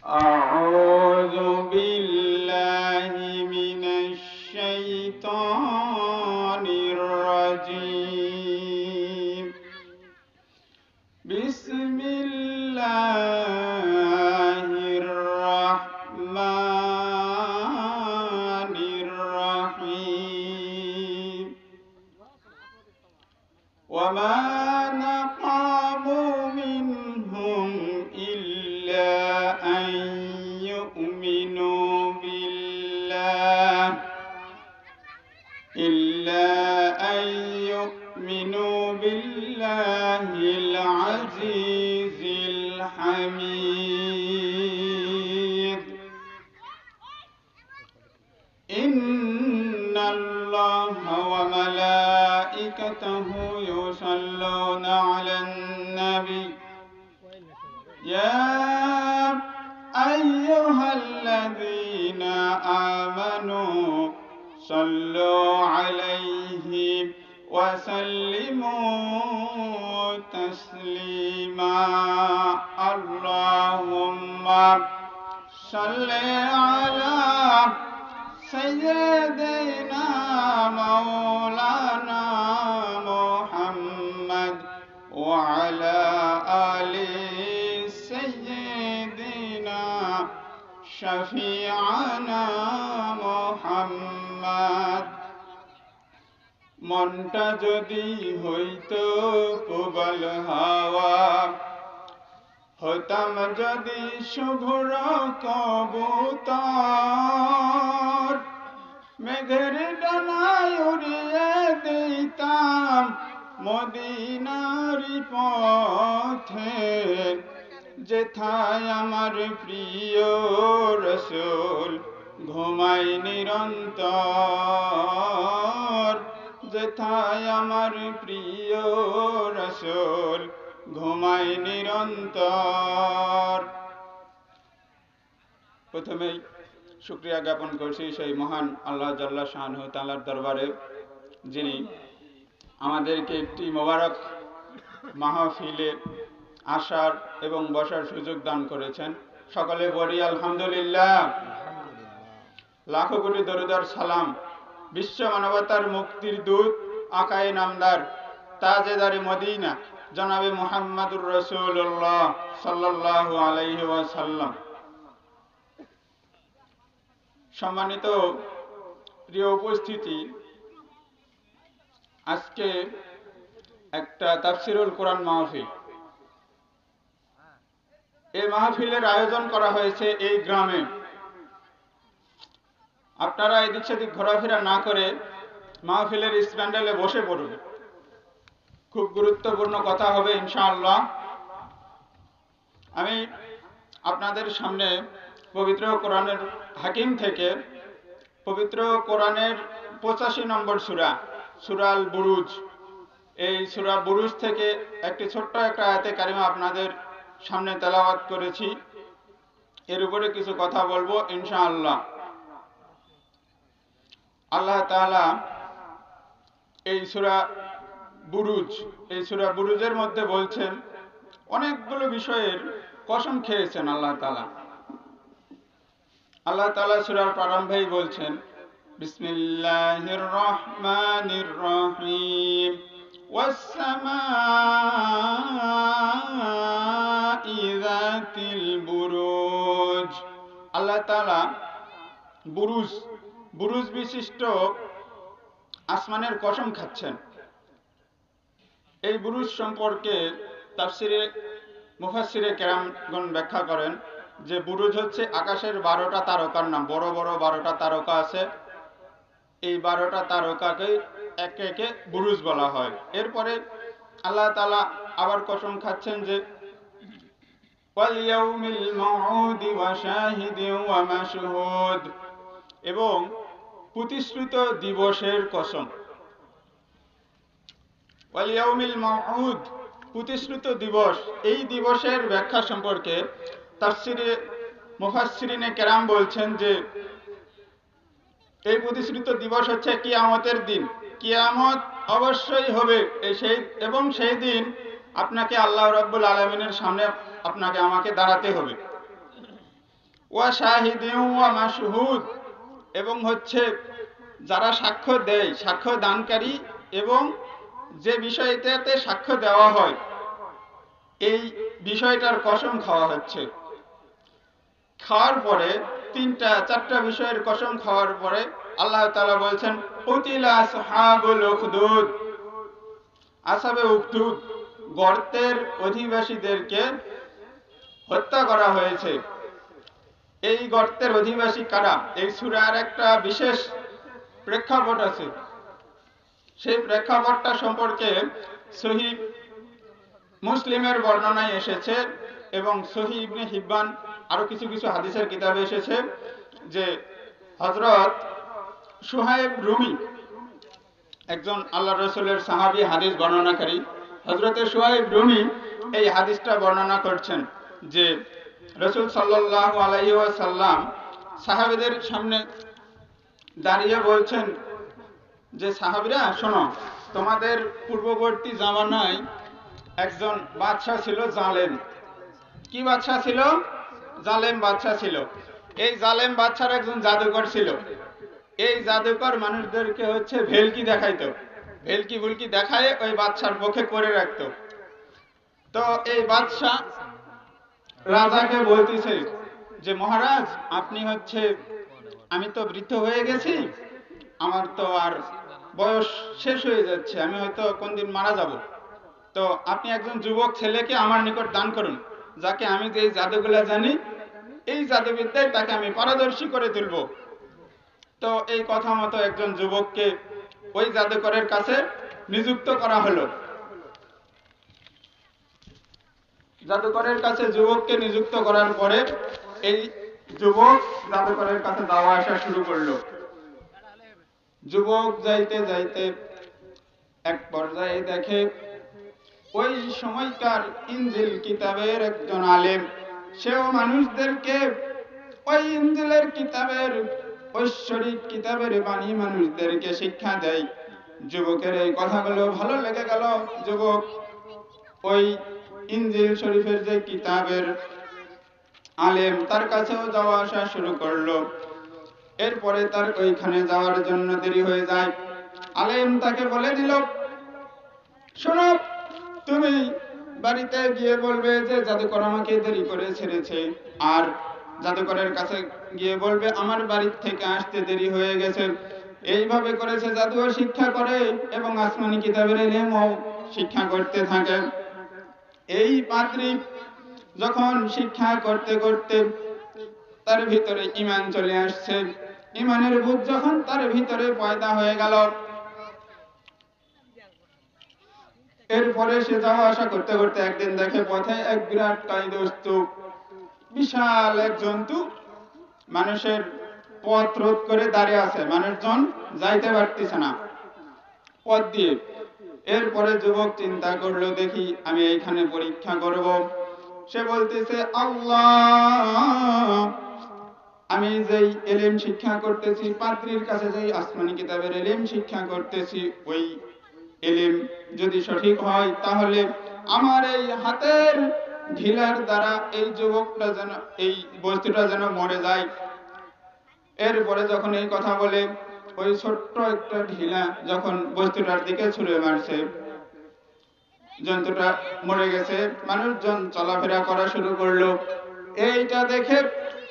أعوذ بالله من الشيطان الرجيم. بسم الله الرحمن الرحيم. وما نقموا منهم إلا أن يؤمنوا بالله العزيز الحميد. إن الله وملائكته يصلون على النبي يا أيها الذين آمنوا صلوا عليه وسلموا تسليما. اللهم صل على سيدنا مولانا محمد وعلى آل سيدنا شفيعنا محمد. মনটা যদি হইতো প্রবল হাওয়া, হতাম যদি শুভ্র কবুতর, মেঘের ডানায় উড়িয়ে দিতাম মদিনারি পথে, যেথায় আমার প্রিয় রসূল ঘুমাই নিরন্তর, যেথায় আমার প্রিয় রসূল ঘুমাই নিরন্তর। প্রথমেই শুকরিয়া জ্ঞাপন করছি সেই মহান আল্লাহ জাল্লা শানহু তাআলার দরবারে, যিনি আমাদেরকে একটি মোবারক মাহফিলে আসার এবং বসার সুযোগ দান করেছেন। সকলে বলি আলহামদুলিল্লাহ। লাখো কোটি দরুদ আর সালাম বিশ্ব মানবতার মুক্তির দূত, আকায়ে নামদার, তাজেদারে মদিনা, জনাবে মুহাম্মাদুর রাসূলুল্লাহ সাল্লাল্লাহু আলাইহি ওয়াসাল্লাম। সম্মানিত প্রিয় উপস্থিতি, আজকে একটা তাফসিরুল কোরআন মাহফিল, এই মাহফিলের আয়োজন করা হয়েছে এই গ্রামে। আপনারা এদিক সেদিক ঘোরাফেরা না করে মাহফিলের স্ট্যান্ডেলে বসে পড়ুন। খুব গুরুত্বপূর্ণ কথা হবে ইনশাআল্লাহ। আমি আপনাদের সামনে পবিত্র কোরআনের হাকিম থেকে পবিত্র কোরআনের 85 নম্বর সূরা, সূরা আল বুরুজ, এই সূরা বুরুজ থেকে একটি ছোট্ট একটা আয়াতে কারিমা আপনাদের সামনে তেলাওয়াত করেছি। এর উপরে কিছু কথা বলবো ইনশাআল্লাহ। আল্লাহ তাআলা এই সূরা বুরুজের মধ্যে বলছেন, অনেকগুলো বিষয়ের কসম খেয়েছেন আল্লাহ তাআলা সূরার প্রারম্ভেই বলছেন, বিসমিল্লাহির রহমানির রহিম, ওয়াস-সামাই যাতিল বুরুজ। আল্লাহ তাআলা বুরুজ বিশিষ্ট আসমানের কসম খাচ্ছেন। এই বুরুজ সম্পর্কে তাফসিরে মুফাসসিরে কেরামগণ ব্যাখ্যা করেন যে বুরুজ হচ্ছে আকাশের 12টা তারকার নাম। বড় বড় 12টা তারকা আছে, এই 12টা তারকাকে একে একে বুরুজ বলা হয়। এরপরে আল্লাহ তাআলা আবার কসম খাচ্ছেন যে ওয়াল ইয়াউমিল মাউউদি ওয়া শাহিদিন ওয়া মাশহুদ, এবং প্রতিশ্রুত দিবসের কসম। ওয়াল ইয়াউমিল মাউউদ, প্রতিশ্রুত দিবস। এই দিবসের ব্যাখ্যা সম্পর্কে তাফসিরে মুফাসসিরিনে কেরাম বলছেন যে এই প্রতিশ্রুত দিবস হচ্ছে কিয়ামতের দিন। কিয়ামত অবশ্যই হবে, এবং সেই দিন আপনাকে আল্লাহ রাব্বুল আলামিনের সামনে আপনাকে আমাকে দাঁড়াতে হবে। ওয়া শাহিদিন ওয়া মাশহুদ, এবং হচ্ছে যারা সাক্ষ্য দেয়, সাক্ষ্য দানকারী এবং যে বিষয়টাতে সাক্ষ্য দেওয়া হয় এই বিষয়টার কসম খাওয়া হচ্ছে। খাওয়ার পরে চারটা বিষয়ের কসম খাওয়ার পরে আল্লাহ তাআলা বলছেন কুতিলা আসহাবুল উখদুদ, আসহাবে উখদুদ গর্তের অধিবাসীদেরকে হত্যা করা হয়েছে। এই গর্তের অধিবাসী কারা? এই সূরার একটা বিশেষ প্রেক্ষাপট আছে, সেই প্রেক্ষাপটটা সম্পর্কে সহিহ মুসলিমের বর্ণনায় এসেছে এবং সহিহ ইবনে হিব্বান আরো কিছু কিছু হাদিসের কিতাবে এসেছে যে হযরত সুহাইব রুমি, একজন আল্লাহ রাসূলের সাহাবী হাদিস বর্ণনাকারী, হযরতে সুহাইব রুমি এই হাদিসটা বর্ণনা করছেন যে রাসূল সাল্লাল্লাহু আলাইহি ওয়াসাল্লাম সাহাবীদের সামনে দাঁড়িয়ে বলছেন যে সাহাবীরা শোনো, তোমাদের পূর্ববর্তী জামানায় একজন বাদশা ছিল জালেম। কি বাদশা ছিল? জালেম বাদশা ছিল। এই জালেম বাদশার একজন জাদুকর ছিল। এই জাদুকর মানুষদেরকে হচ্ছে ভেলকি দেখাইতো, ভেলকি ভুলকি দেখায় ওই বাদশার পক্ষে করে রাখতো। তো এই বাদশা রাজাকে বলতেছে যে মহারাজ, আপনি হচ্ছে, আমি তো বৃদ্ধ হয়ে গেছি, আমার তো আর বয়স শেষ হয়ে যাচ্ছে, আমি হয়তো কোনদিন মারা যাব, তো আপনি একজন যুবক ছেলেকে আমার নিকট দান করুন, যাকে আমি যে জাদুগুলা জানি এই জাদুবিদ্যায় তাকে আমি পারদর্শী করে তুলব। তো এই কথা মতো একজন যুবককে ওই জাদুকরের কাছে নিযুক্ত করা হলো। জাদুকরের কাছে যুবককে নিযুক্ত করার পরে এই যুবক জাদুকরের কাছে যাওয়া আসা শুরু করলো। যুবক যাইতে যাইতে এক পর্যায়ে দেখে ওই সময়কার ইনজিল কিতাবের একজন আলেম, সেও মানুষদেরকে ওই ইনজিলের কিতাবের, ঐশ্বরিক কিতাবের বাণী মানুষদেরকে শিক্ষা দেয়। যুবকের এই কথাগুলো ভালো লেগে গেল। যুবক ওই ইনজিল শরীফের যে কিতাবের আলেম তার কাছেও যাওয়া আসা শুরু করলো। এরপরে তার ওইখানে যাওয়ার জন্য দেরি হয়ে যায়। আলেম তাকে বলে দিল, শোনো, তুমি বাড়িতে গিয়ে বলবে যে জাদুকর আমাকে দেরি করে ছেড়েছে, আর জাদুকরের কাছে গিয়ে বলবে আমার বাড়ির থেকে আসতে দেরি হয়ে গেছে। এইভাবে করেছে জাদুও শিক্ষা করে এবং আসমানি কিতাবের ইলমও শিক্ষা করতে থাকে। এই পাদ্রী যখন শিক্ষা করতে করতে তার ভিতরে ঈমান চলে আসছে, ঈমানের বুঝ যখন তার ভিতরে পয়দা হয়ে গেল, এরপরে সে যাওয়া আসা করতে করতে একদিন দেখে পথে এক বিরাট কায়দোস স্তূপ, বিশাল এক জন্তু মানুষের পথ রোধ করে দাঁড়িয়ে আছে, মানুষজন যাইতে পারতেছে না পথ দিয়ে। এরপরে যুবক চিন্তা করলো, দেখি আমি এইখানে পরীক্ষা করব। সে বলতেছে, আল্লাহ, আমি যেই ইলম শিক্ষা করতেছি, পাদ্রীর কাছে যেই আসমানি কিতাবের ইলম শিক্ষা করতেছি, ওই ইলম যদি সঠিক হয় তাহলে আমার এই হাতের ঢিলার দ্বারা এই যুবকটা যেন, এই বস্তুটা যেন মরে যায়। এরপরে যখন এই কথা বলে ওই ছোট্ট একটা ঢিলা যখন বস্তুটার দিকে ছুঁড়ে মারছে, জন্তুটা মরে গেছে, মানুষজন চলাফেরা করা শুরু করলো। এইটা দেখে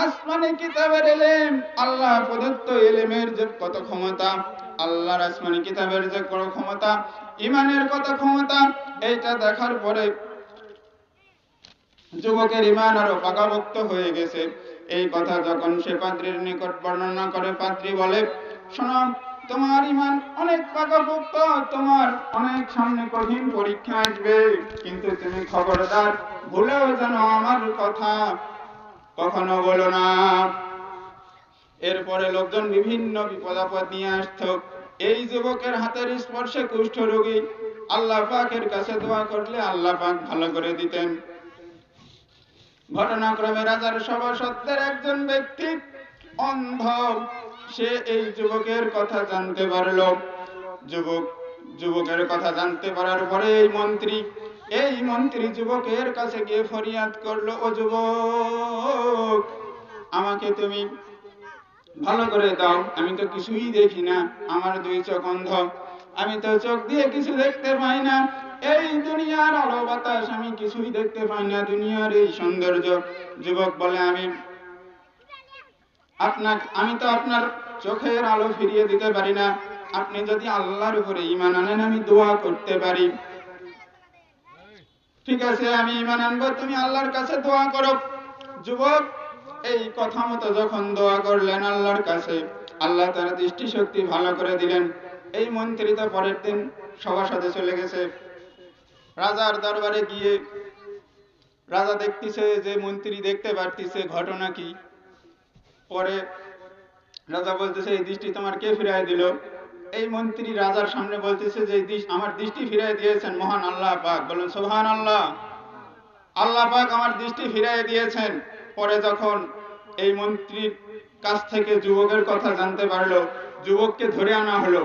আসমানি কিতাবের ইলম, আল্লাহ প্রদত্ত ইলমের যে কত ক্ষমতা, আল্লাহর আসমানি কিতাবের যে কত ক্ষমতা, ঈমানের কত ক্ষমতা, এইটা দেখার পরে যুবকের ঈমান আরো পাকাপোক্ত হয়ে গেছে। এই কথা যখন সে পাদ্রীর নিকট বর্ণনা করে, পাদ্রী বলে, শোনো, তোমার ঈমান অনেক পাকাপোক্ত, তোমার অনেক সামনে কঠিন পরীক্ষা আসবে, কিন্তু তুমি খবরদার ভুলেও যেন আমার কথা কখনো বলো না। এরপরে লোকজন বিভিন্ন বিপদ আপদ নিয়ে আসতো। এই যুবকের হাতের স্পর্শে কুষ্ঠ রোগী আল্লাহ পাকের কাছে দোয়া করলে আল্লাহ পাক ভালো করে দিতেন। ঘটনাক্রমে রাজার সভাসদের একজন ব্যক্তি অন্ধ, সে এই যুবকের কথা জানতে পারল। যুবকের কথা জানতে পারার পরে এই মন্ত্রী যুবকের কাছে গিয়ে ফরিয়াদ করলো, ও যুবক, আমাকে তুমি ভালো করে দাও, আমি তো কিছুই দেখি না, আমার দুই চোখ অন্ধ, আমি তো চোখ দিয়ে কিছু দেখতে পাই না, এই দুনিয়ার আলো বাতাস আমি কিছুই দেখতে পাই না, দুনিয়ার এই সৌন্দর্য। যুবক বলে, আমি তো আপনার চোখের আলো ফিরিয়ে দিতে পারি না, আপনি যদি আল্লাহর উপরে ঈমান আনেন আমি দোয়া করতে পারি। ঠিক আছে, আমি ঈমান আনবো, তুমি আল্লাহর কাছে দোয়া করো। যুবক এই কথা মতো যখন দোয়া করলেন আল্লাহর কাছে, আল্লাহ তার দৃষ্টিশক্তি ভালো করে দিলেন। এই মন্ত্রী তো পরের দিন সভাসদে চলে গেছে। রাজার দরবারে গিয়ে রাজা দেখতেছে যে মন্ত্রী দেখতে পারতেছে ঘটনা কি। পরে রাজা বলতেছে, এই দৃষ্টি তোমার কে ফিরাই দিল? এই মন্ত্রী রাজার সামনে বলতেছে যে আমার দৃষ্টি ফিরাই দিয়েছেন মহান আল্লাহ পাক। বলেন সুবহানাল্লাহ। আল্লাহ পাক আমার দৃষ্টি ফিরাই দিয়েছেন। পরে যখন এই মন্ত্রীর কাছ থেকে যুবকের কথা জানতে পারলো, যুবককে ধরে আনা হলো।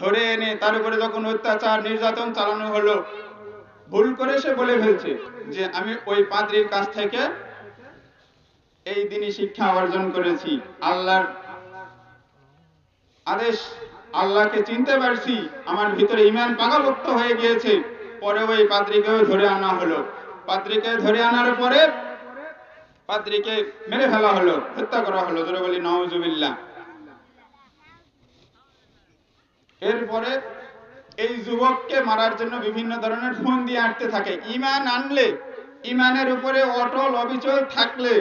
ধরে এনে তার উপরে যখন অত্যাচার নির্যাতন চালানো হলো, ভুল করে সে বলে ফেলছে যে আমি ওই পাদ্রীর কাছ থেকে এই দিনই শিক্ষা অর্জন করেছি, আল্লাহর আদেশ, আল্লাহকে চিনতে পারছি, আমার ভিতরে ঈমান পাকাপোক্ত হয়ে গিয়েছে। পরে ওই পাদ্রীকেও ধরে আনা হলো। পাদ্রীকে ধরে আনার পরে পাদ্রীকে মেরে ফেলা হলো, হত্যা করা হলো। জোরে বলি নাউজুবিল্লাহ। এরপরে এই যুবককে মারার জন্য বিভিন্ন ধরনের ফোন দিয়ে আটতে থাকে। ঈমান আনলে, ঈমানের উপরে অটল অবিচল থাকলে,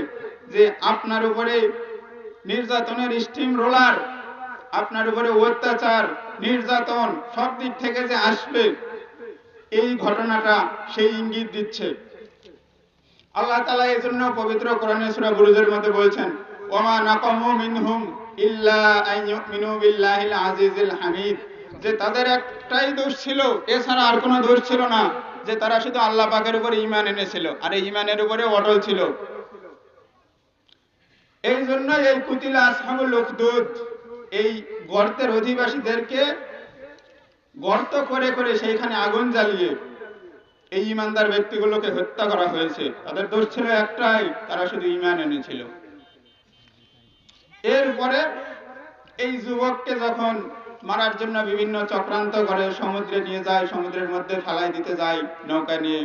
যে আপনার উপরে নির্যাতনের স্টিম রোলার, আপনার উপরে অত্যাচার নির্যাতন সব দিক থেকে যে আসবে, এই ঘটনাটা সেই ইঙ্গিত দিচ্ছে। আল্লাহ তাআলা এই জন্য পবিত্র কোরআনে সূরা বুরুজের মধ্যে বলছেন, ওমা নাকামু মিনহুম ইল্লা আন ইউমিনু বিল্লাহিল আজিজিল হামিদ, যে তাদের একটাই দোষ ছিল, এছাড়া আর কোনো দোষ ছিল না, যে তারা শুধু আল্লাহ পাকের উপরে ঈমান এনেছিল আর এই ঈমানের উপরে অটল ছিল। এই জন্য এই কুতিলা আসহাবুল উখদুদ, এই গর্তের অধিবাসীদেরকে গর্ত করে করে সেইখানে আগুন জ্বালিয়ে এই ঈমানদার ব্যক্তিগুলোকে হত্যা করা হয়েছে। তাদের দোষ ছিল একটাই, তারা শুধু ঈমান এনেছিল। এরপরে এই যুবককে যখন মারার জন্য বিভিন্ন চক্রান্ত করে সমুদ্রে নিয়ে যায়, সমুদ্রের মধ্যে ফেলাই দিতে যায় নৌকা নিয়ে,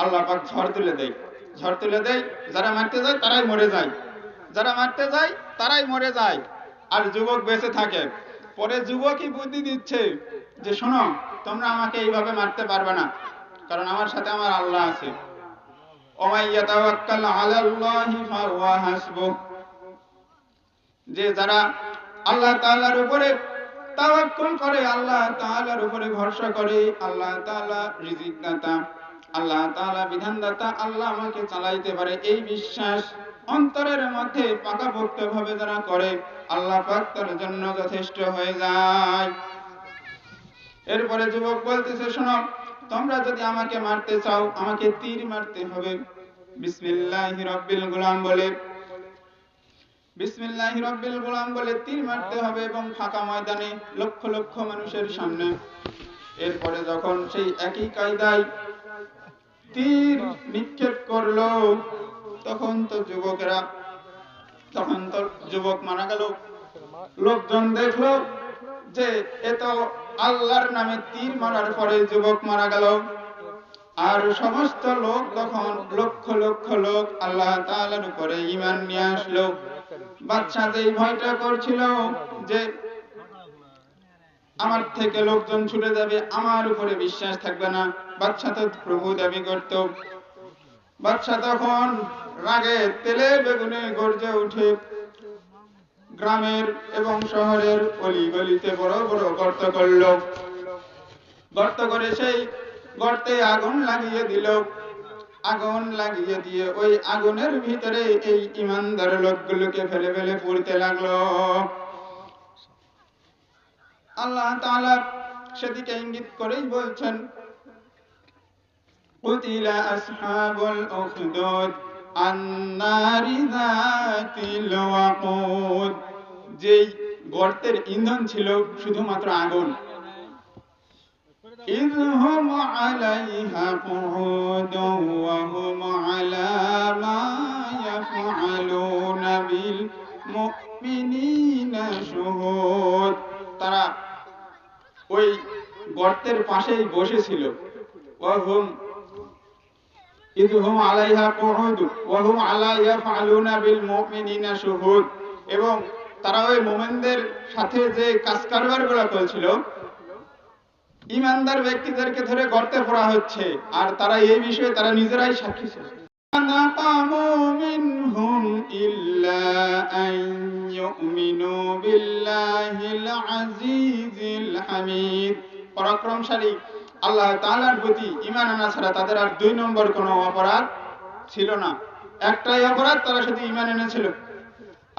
আল্লাহ পাক ঝড় তুলে দেয়। ঝড় তুলে দেয়, যারা মারতে যায় তারাই মরে যায়, যারা মারতে যায় তারাই মরে যায়, আর যুবক বেঁচে থাকে। পরে যুবকই বুদ্ধি দিচ্ছে যে শোনো, তোমরা আমাকে এইভাবে মারতে পারবে না, কারণ আমার সাথে আমার আল্লাহ আছে। ওমাই ইয়াতাওয়াক্কাল আলাল্লাহি ফাহুয়া হাসবুহ, যে যারা আল্লাহ তাআলার উপরে তাওয়াক্কুল করে, আল্লাহ তাআলার উপরে ভরসা করে, আল্লাহ তাআলা রিজিক দাতা, আল্লাহ তাআলা বিধানদাতা, আল্লাহ আমাকে চালাইতে পারে, এই বিশ্বাস অন্তরের মধ্যে পাকাপোক্তভাবে যারা করে, আল্লাহ পাক তার জন্য যথেষ্ট হয়ে যায়। এরপরে যুবক বলতেছে, শোনো, তোমরা যদি আমাকে মারতে চাও, আমাকে তীর মারতে হবে। বিসমিল্লাহির রাব্বিল গুলাম বলে, বিসমিল্লাহির রাব্বিল গুলাম বলে তীর মারতে হবে, এবং ফাঁকা ময়দানে লক্ষ লক্ষ মানুষের সামনে। এরপরে যখন সেই একই কায়দায় তীর নিক্ষেপ করলো, তখন তো যুবক মারা গেল। লোকজন দেখলো যে এ তো আল্লাহর নামে তীর মারার পরে যুবক মারা গেল। আর সমস্ত লোক তখন লক্ষ লক্ষ লোক আল্লাহ তাআলার উপরে ঈমান নিয়ে আসলো। বাদশা যেই ভয়টা করছিল যে আমার থেকে লোকজন ছুটে যাবে, আমার উপরে বিশ্বাস থাকবে না, বাদশা তো প্রভু দাবি করত। বাদশা তখন রাগে তেলে বেগুনে গর্জে উঠে গ্রামের এবং শহরের অলি গলিতে বড় বড় গর্ত করল। গর্ত করে সেই গর্তে আগুন লাগিয়ে দিল। আগুন লাগিয়ে দিয়ে ওই আগুনের ভিতরে এই ঈমানদার লোকগুলোকে ফেলে ফেলে পুড়তে লাগলো। আল্লাহ তাআলা সেদিকে ইঙ্গিত করেই বলছেন, কুতিলা আসহাবুল উখদুদ আন-নারি যাতিল ওয়াকুদ, যেই গর্তের ইন্ধন ছিল শুধুমাত্র আগুন। إذ هم عليها قعود وهم على ما يفعلون বিল-মুমিনিনা শুহুদ। তারা ওই গর্তের পাশেই বসেছিল। ওয়াহুম ইযহুম আলাইহা কুউদ ওয়াহুম আলা ইয়াফআলুনা বিল-মুমিনিনা শুহুদ। এবং তারা ওই মুমিনদের সাথে যে কাজ কারবারগুলো করেছিল, ইমানদার ব্যক্তিদেরকে ধরে গর্তে পড়া হচ্ছে, আর তারা এই বিষয়ে তারা নিজেরাই সাক্ষী ছিল। নাকামু মিনহুম ইল্লা আন ইউমিনু বিল্লাহিল আজিজিল হামিদ। পরাক্রমশালী আল্লাহ তাআলার প্রতি ঈমান আনা ছাড়া তাদের আর দুই নম্বর কোনো অপরাধ ছিল না। একটাই অপরাধ, তারা শুধু ঈমান এনেছিল।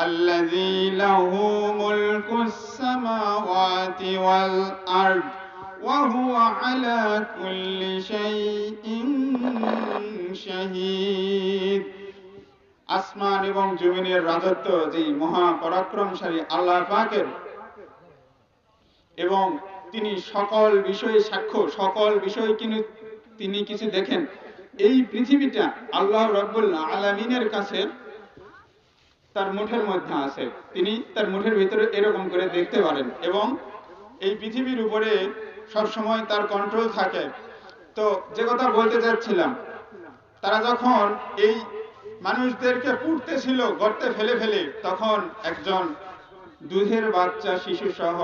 আল্লাযী লাহু মুলকুস সামাওয়াতি ওয়াল আরদ ওয়া হুয়া আলা কুল্লি শাইইন শাহীদ। আসমান এবং জমিনের রাজত্ব যেই মহা পরাক্রমশালী আল্লাহ পাকের, এবং তিনি সকল বিষয়ে সাক্ষ্য, সকল বিষয় তিনি কিছু দেখেন। এই পৃথিবীটা আল্লাহ রাব্বুল আলামিনের কাছে তার মুঠের মধ্যে আছে, তিনি তার মুঠের ভিতরে এরকম করে দেখতে পারেন, এবং এই পৃথিবীর উপরে সব সময় তার কন্ট্রোল থাকে। তো যে কথা বলতে যাচ্ছিলাম, তারা যখন এই মানুষদেরকে পুড়তেছিল গর্তে ফেলে ফেলে, তখন একজন দুধের বাচ্চা শিশু সহ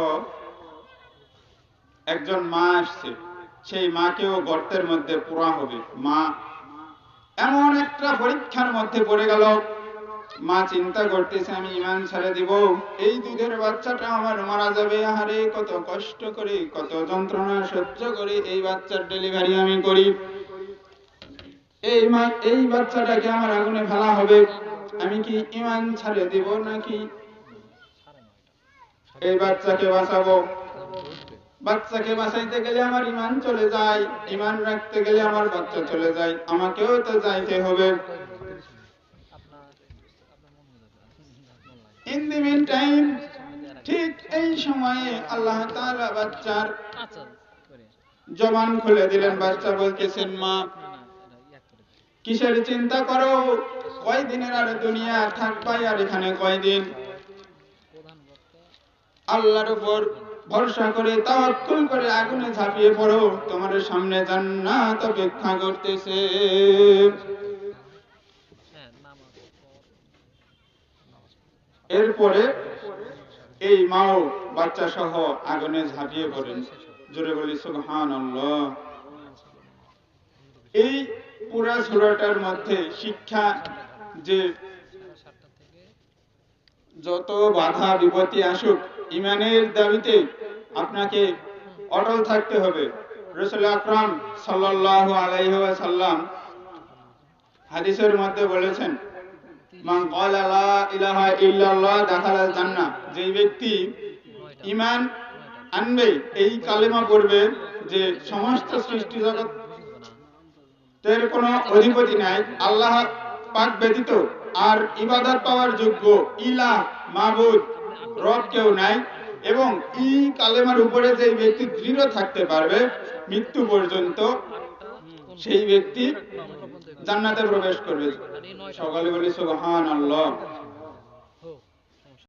একজন মা আসছে। সেই মাকেও গর্তের মধ্যে পোড়া হবে। মা এমন একটা পরীক্ষার মধ্যে পড়ে গেল, মা চিন্তা করতেছে আমি ঈমান ছেড়ে দিব, এই দুধের বাচ্চাটা আমার মারা যাবে। আহারে, কত কষ্ট করে, কত যন্ত্রণা সহ্য করে এই বাচ্চার ডেলিভারি আমি করি, এই বাচ্চাটাকে আমার আগুনে ফেলা হবে, আমি কি ঈমান ছেড়ে দিব নাকি এই বাচ্চাকে বাঁচাবো? বাচ্চাকে বাঁচাইতে গেলে আমার ঈমান চলে যায়, ঈমান রাখতে গেলে আমার বাচ্চা চলে যায়, আমাকেও তো যাইতে হবে। ইন দি মিন টাইম, ঠিক এই সময়ে আল্লাহ তাআলা বাচ্চার জবান খুলে দিলেন। বাচ্চা বলতেছেন, মা কিসের চিন্তা করো, কয়দিনের আর দুনিয়া থাকবাই, আর এখানে কয়দিন? আল্লাহর উপর ভরসা করে তাওয়াক্কুল করে আগুনে ঝাঁপিয়ে পড়ো, তোমার সামনে জান্নাত অপেক্ষা করতেছে। এরপরে এই মাও বাচ্চা সহ আগুনে ঝাঁপিয়ে পড়েন। জোরে বলি সুবহানাল্লাহ। এই পুরা সূরাটার মধ্যে শিক্ষা, যে যত বাধা বিপত্তি আসুক, ঈমানের দাবিতে আপনাকে অটল থাকতে হবে। রাসূল আকরাম সাল্লাল্লাহু আলাইহি ওয়াসাল্লাম হাদিসের মধ্যে বলেছেন, মান ক্বালা লা ইলাহা ইল্লাল্লাহ দাখালাল জান্নাহ। যেই ব্যক্তি ঈমান আনবে, এই কালেমা পড়বে যে সমস্ত সৃষ্টি জগতের কোনো অধিপতি নাই, আল্লাহ পাক ব্যতীত আর ইবাদত পাওয়ার যোগ্য ইলাহ, মাবুদ, রব কেউ নাই, এবং এই কালেমার উপরে যে ব্যক্তি দৃঢ় থাকতে পারবে মৃত্যু পর্যন্ত, সেই ব্যক্তি জান্নাতে প্রবেশ করবে। সকলে বলি সুবহানাল্লাহ।